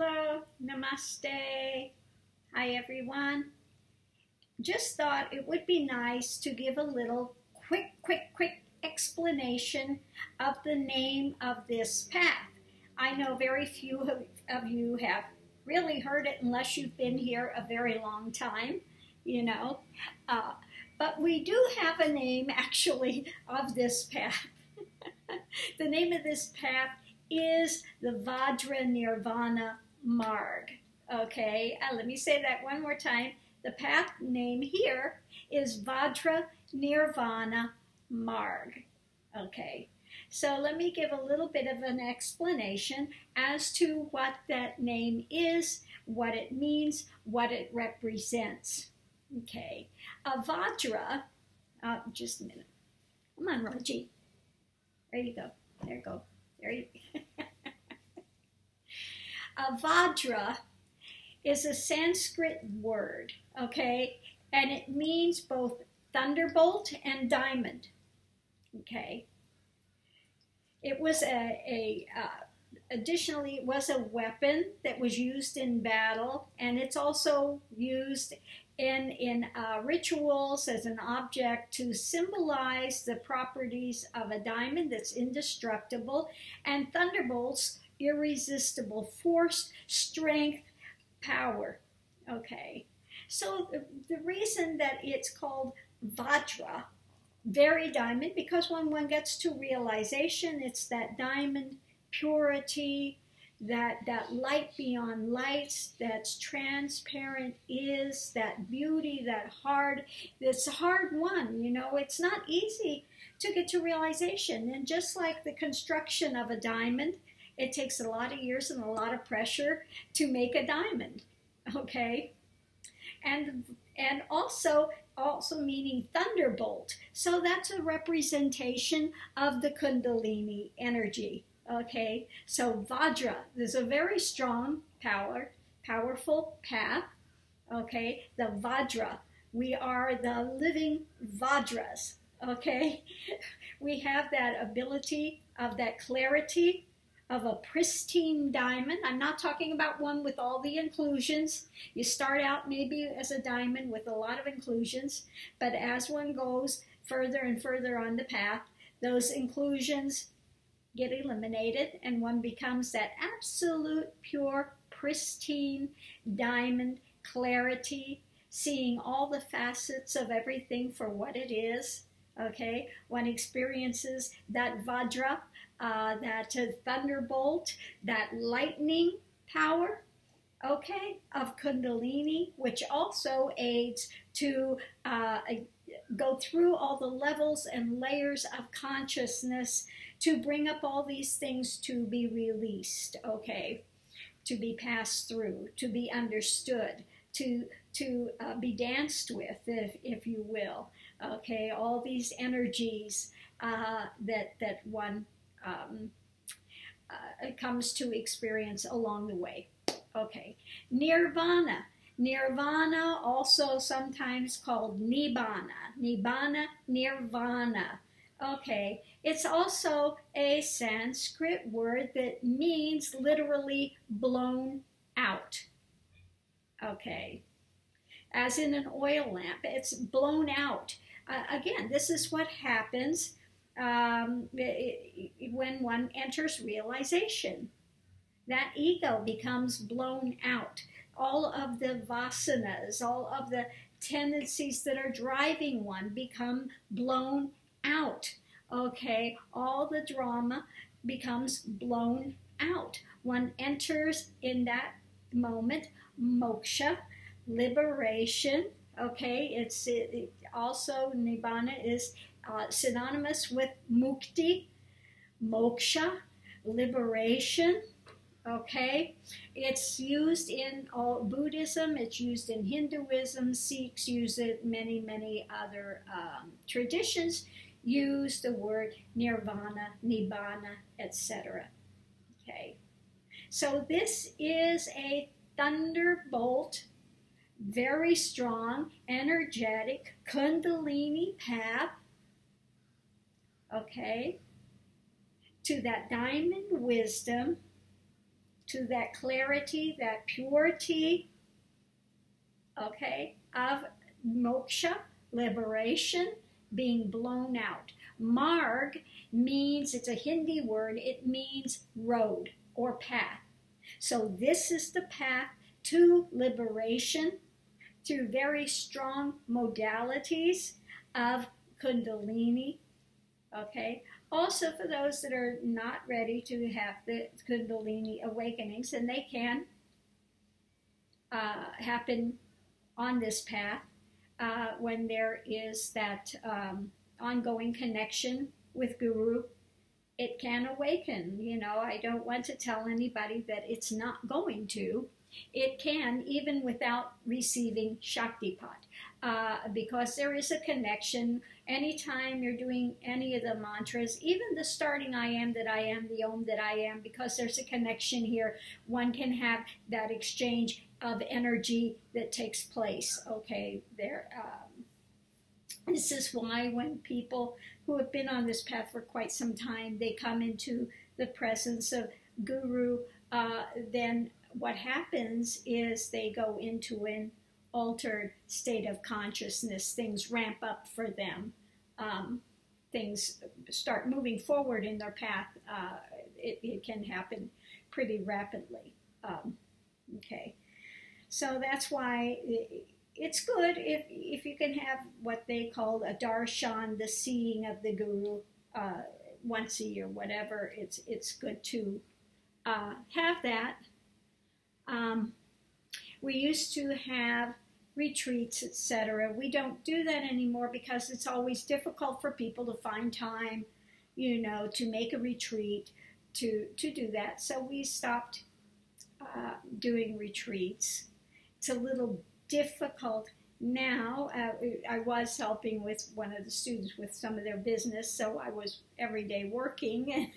Hello, namaste. Hi, everyone. Just thought it would be nice to give a little quick explanation of the name of this path. I know very few of you have really heard it unless you've been here a very long time, you know. But we do have a name, actually, of this path. The name of this path is the Vajra Nirvana Marg. Okay, let me say that one more time. The path name here is Vajra Nirvana Marg. Okay, so let me give a little bit of an explanation as to what that name is, what it means, what it represents. Okay, a Vajra, just a minute. Come on, Raji. There you go. There you go. There you go. A Vajra is a Sanskrit word, okay? And it means both thunderbolt and diamond, okay? It was additionally, it was a weapon that was used in battle, and it's also used in rituals as an object to symbolize the properties of a diamond that's indestructible, and thunderbolts, irresistible force, strength, power. Okay, so the reason that it's called Vajra, very diamond, because when one gets to realization, it's that diamond purity, that light beyond lights, that's transparent, is that beauty, that hard, it's a hard one, you know, it's not easy to get to realization. And just like the construction of a diamond, it takes a lot of years and a lot of pressure to make a diamond, okay? And also meaning thunderbolt. So that's a representation of the Kundalini energy. Okay, so Vajra, there's a very strong, powerful path. Okay, the Vajra, we are the living Vajras. Okay, we have that ability of that clarity of a pristine diamond. I'm not talking about one with all the inclusions. You start out maybe as a diamond with a lot of inclusions, but as one goes further and further on the path, those inclusions get eliminated, and one becomes that absolute pure pristine diamond clarity, seeing all the facets of everything for what it is. Okay, one experiences that Vajra, that thunderbolt, that lightning power, okay, of Kundalini, which also aids to go through all the levels and layers of consciousness to bring up all these things to be released, okay, to be passed through, to be understood, to be danced with, if you will, okay, all these energies that one comes to experience along the way. Okay, Nirvana. Nirvana, also sometimes called Nibbana. Nibbana, Nirvana. Okay, it's also a Sanskrit word that means literally blown out. Okay, as in an oil lamp, it's blown out. Again, this is what happens when one enters realization. That ego becomes blown out. All of the vasanas, all of the tendencies that are driving one become blown out. Okay, all the drama becomes blown out. One enters in that moment moksha, liberation. Okay, it's also Nibbana is synonymous with mukti, moksha, liberation. Okay, it's used in all Buddhism, it's used in Hinduism, Sikhs use it, many other traditions use the word nirvana, nibbana, etc. Okay, so this is a thunderbolt, very strong, energetic, Kundalini path, okay, to that diamond wisdom, to that clarity, that purity, okay, of moksha, liberation, being blown out. Marg means, it's a Hindi word, it means road or path. So this is the path to liberation through very strong modalities of Kundalini, okay? Also for those that are not ready to have the Kundalini awakenings, and they can happen on this path when there is that ongoing connection with Guru, it can awaken. You know, I don't want to tell anybody that it's not going to. It can, even without receiving Shaktipat, because there is a connection. Anytime you're doing any of the mantras, even the starting I am, that I am, the Om, that I am, because there's a connection here, one can have that exchange of energy that takes place, okay, there. This is why when people who have been on this path for quite some time, they come into the presence of Guru, then what happens is they go into an altered state of consciousness. Things ramp up for them. Things start moving forward in their path. It can happen pretty rapidly. Okay, so that's why it's good if you can have what they call a darshan, the seeing of the Guru, once a year, whatever. It's good to have that. We used to have retreats, etc. We don't do that anymore because it's always difficult for people to find time, you know, to make a retreat, to do that. So we stopped doing retreats. It's a little difficult now. I was helping with one of the students with some of their business, so I was every day working.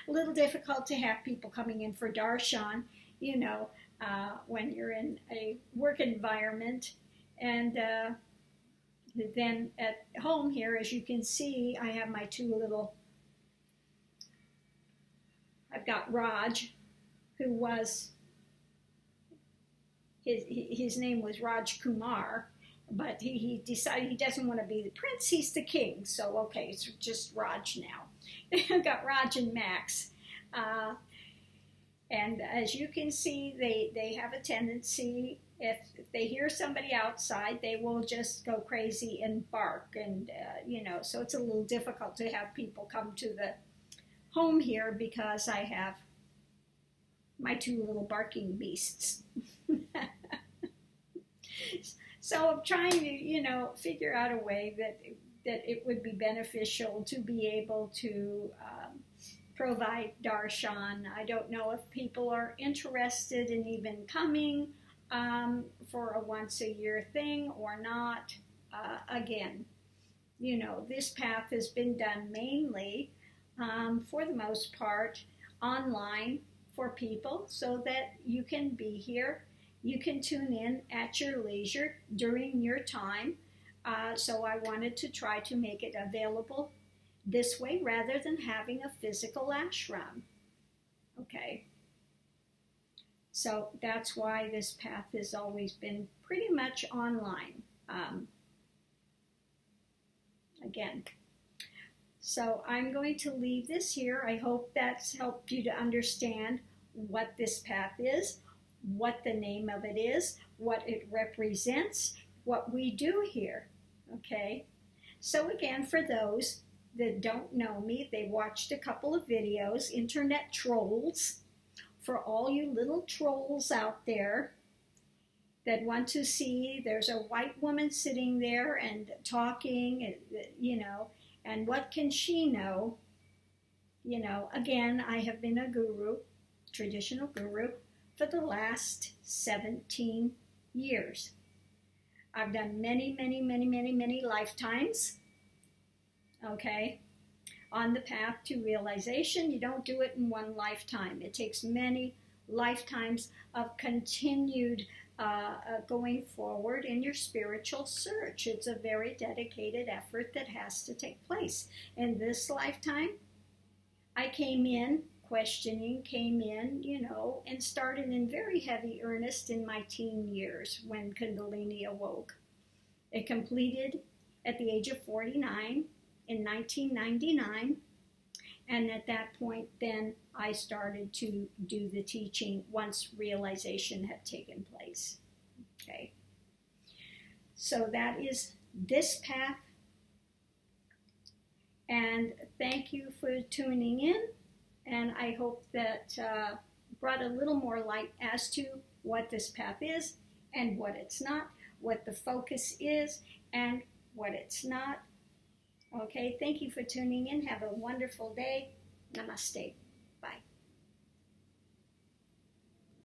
A little difficult to have people coming in for darshan, you know, when you're in a work environment. And then at home here, as you can see, I have my two little, I've got Raj, who was, his name was Raj Kumar, but he decided he doesn't want to be the prince, he's the king. So, okay, it's just Raj now. I've got Raj and Max. And as you can see, they have a tendency, if they hear somebody outside, they will just go crazy and bark. And, you know, so it's a little difficult to have people come to the home here because I have my two little barking beasts. So I'm trying to, you know, figure out a way that it would be beneficial to be able to provide darshan. I don't know if people are interested in even coming for a once-a-year thing or not. Again, you know, this path has been done mainly, for the most part, online for people so that you can be here. You can tune in at your leisure during your time. So I wanted to try to make it available this way rather than having a physical ashram. Okay. So that's why this path has always been pretty much online. Again. So I'm going to leave this here. I hope that's helped you to understand what this path is, what the name of it is, what it represents, what we do here. Okay? So again, for those that don't know me, they watched a couple of videos, internet trolls, for all you little trolls out there that want to see there's a white woman sitting there and talking, you know, and what can she know? You know, again, I have been a guru, traditional guru, for the last 17 years. I've done many, many, many, many, many lifetimes, okay, on the path to realization. You don't do it in one lifetime. It takes many lifetimes of continued going forward in your spiritual search. It's a very dedicated effort that has to take place. In this lifetime, I came in questioning came in, you know, and started in very heavy earnest in my teen years when Kundalini awoke. It completed at the age of 49 in 1999. And at that point, then I started to do the teaching once realization had taken place. Okay. So that is this path. And thank you for tuning in. And I hope that brought a little more light as to what this path is and what it's not, what the focus is and what it's not. Okay, thank you for tuning in. Have a wonderful day. Namaste.